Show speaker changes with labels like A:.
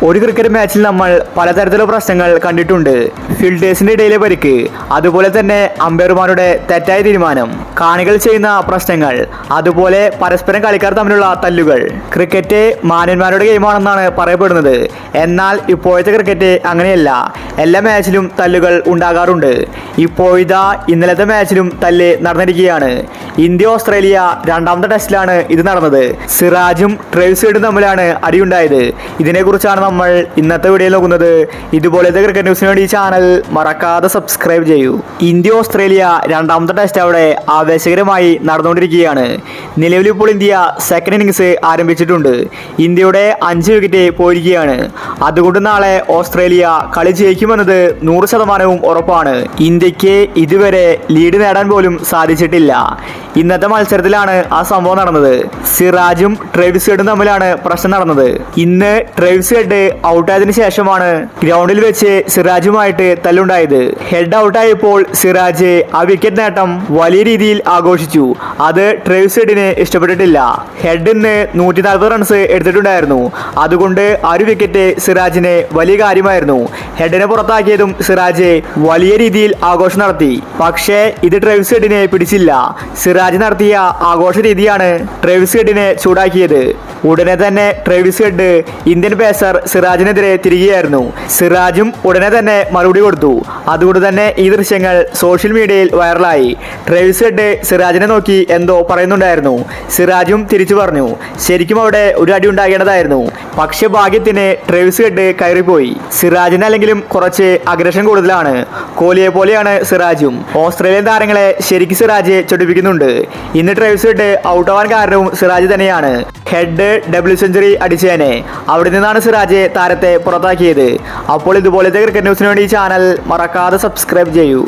A: ഒരു ക്രിക്കറ്റ് മാച്ചിൽ നമ്മൾ പലതരത്തിലുള്ള പ്രശ്നങ്ങൾ കണ്ടിട്ടുണ്ട്. ഫീൽഡേഴ്സിന്റെ ഇടയിലെ പരിക്ക്, അതുപോലെ തന്നെ അമ്പയർമാരുടെ തെറ്റായ തീരുമാനം, കാണികൾ ചെയ്യുന്ന പ്രശ്നങ്ങൾ, അതുപോലെ പരസ്പരം കളിക്കാർ തമ്മിലുള്ള തല്ലുകൾ. ക്രിക്കറ്റ് മാന്യന്മാരുടെ ഗെയിമാണെന്നാണ് പറയപ്പെടുന്നത്. എന്നാൽ ഇപ്പോഴത്തെ ക്രിക്കറ്റ് അങ്ങനെയല്ല. എല്ലാ മാച്ചിലും തല്ലുകൾ ഉണ്ടാകാറുണ്ട്. ഇപ്പോഴിതാ ഇന്നലത്തെ മാച്ചിലും തല്ല് നടന്നിരിക്കുകയാണ്. ഇന്ത്യ ഓസ്ട്രേലിയ രണ്ടാമത്തെ ടെസ്റ്റിലാണ് ഇത് നടന്നത്. സിറാജും ട്രേവിസ് ഹെഡും തമ്മിലാണ് അടിയുണ്ടായത്. ഇതിനെക്കുറിച്ചാണ് നമ്മൾ ഇന്നത്തെ വീഡിയോയിൽ നോക്കുന്നത്. ഇതുപോലത്തെ ക്രിക്കറ്റ് ന്യൂസിന് വേണ്ടി ഈ ചാനൽ മറക്കാതെ സബ്സ്ക്രൈബ് ചെയ്യൂ. ഇന്ത്യ ഓസ്ട്രേലിയ രണ്ടാമത്തെ ടെസ്റ്റ് അവിടെ ആവേശകരമായി നടന്നുകൊണ്ടിരിക്കുകയാണ്. നിലവിൽ ഇപ്പോൾ ഇന്ത്യ സെക്കൻഡ് ഇന്നിംഗ്സ് ആരംഭിച്ചിട്ടുണ്ട്. ഇന്ത്യയുടെ 5 വിക്കറ്റ് പോയിരിക്കുകയാണ്. അതുകൊണ്ട് നാളെ ഓസ്ട്രേലിയ കളി ജയിക്കുമെന്നത് 100% ഉറപ്പാണ്. ഇന്ത്യക്ക് ഇതുവരെ ലീഡ് നേടാൻ പോലും സാധിച്ചിട്ടില്ല. ഇന്നത്തെ മത്സരത്തിലാണ് ആ സംഭവം നടന്നത്. സിറാജും ട്രേവിസ് ഹെഡും തമ്മിലാണ് പ്രശ്നം നടന്നത്. ഇന്ന് ട്രേവിസ് ഹെഡ് ഔട്ടായതിനു ശേഷമാണ് ഗ്രൗണ്ടിൽ വെച്ച് സിറാജുമായിട്ട് തല്ലുണ്ടായത്. ഹെഡ് ഔട്ടായപ്പോൾ സിറാജ് ആ വിക്കറ്റ് നേട്ടം വലിയ രീതിയിൽ ആഘോഷിച്ചു. അത് ട്രേവിസ് ഹെഡിന് ഇഷ്ടപ്പെട്ടിട്ടില്ല. ഹെഡ് ഇന്ന് 140 റൺസ് എടുത്തിട്ടുണ്ടായിരുന്നു. അതുകൊണ്ട് ആ ഒരു വിക്കറ്റ് സിറാജിന് വലിയ കാര്യമായിരുന്നു. ഹെഡിനെ പുറത്താക്കിയതും സിറാജ് വലിയ രീതിയിൽ ആഘോഷം നടത്തി. പക്ഷേ ഇത് ട്രേവിസ് ഹെഡിനെ പിടിച്ചില്ല. സിറാജ് നടത്തിയ ആഘോഷ രീതിയാണ് ട്രേവിസ് ഹെഡിനെ ചൂടാക്കിയത്. ഉടനെ തന്നെ ട്രേവിസ് ഹെഡ് ഇന്ത്യൻ പേസർ സിറാജിനെതിരെ തിരികെയായിരുന്നു. സിറാജും ഉടനെ തന്നെ മറുപടി കൊടുത്തു. അതുകൊണ്ട് തന്നെ ഈ ദൃശ്യങ്ങൾ സോഷ്യൽ മീഡിയയിൽ വൈറലായി. ട്രേവിസ് ഹെഡ് സിറാജിനെ നോക്കി എന്തോ പറയുന്നുണ്ടായിരുന്നു. സിറാജും തിരിച്ചു പറഞ്ഞു. ശരിക്കും അവിടെ ഒരു അടി ഉണ്ടാകേണ്ടതായിരുന്നു. പക്ഷെ ഭാഗ്യത്തിന് ട്രേവിസ് ഹെഡ് കയറിപ്പോയി. സിറാജിന് അല്ലെങ്കിലും കുറച്ച് അഗ്രഷൻ കൂടുതലാണ്. കോഹ്ലിയെ പോലെയാണ് സിറാജും. ഓസ്ട്രേലിയൻ താരങ്ങളെ ശരിക്കും സിറാജ് ചൊടിപ്പിക്കുന്നുണ്ട്. ഇന്ന് ട്രേവിസ് ഹെഡ് ഔട്ടാവാൻ കാരണവും സിറാജ് തന്നെയാണ്. ഹെഡ് ഡബിൾ സെഞ്ചുറി അടിച്ചേനെ. അവിടെ നിന്നാണ് സിറാജ് താരത്തെ പുറത്താക്കിയത്. അപ്പോൾ ഇതുപോലത്തെ ക്രിക്കറ്റ് ന്യൂസിന് വേണ്ടി ഈ ചാനൽ മറക്കാതെ സബ്സ്ക്രൈബ് ചെയ്യൂ.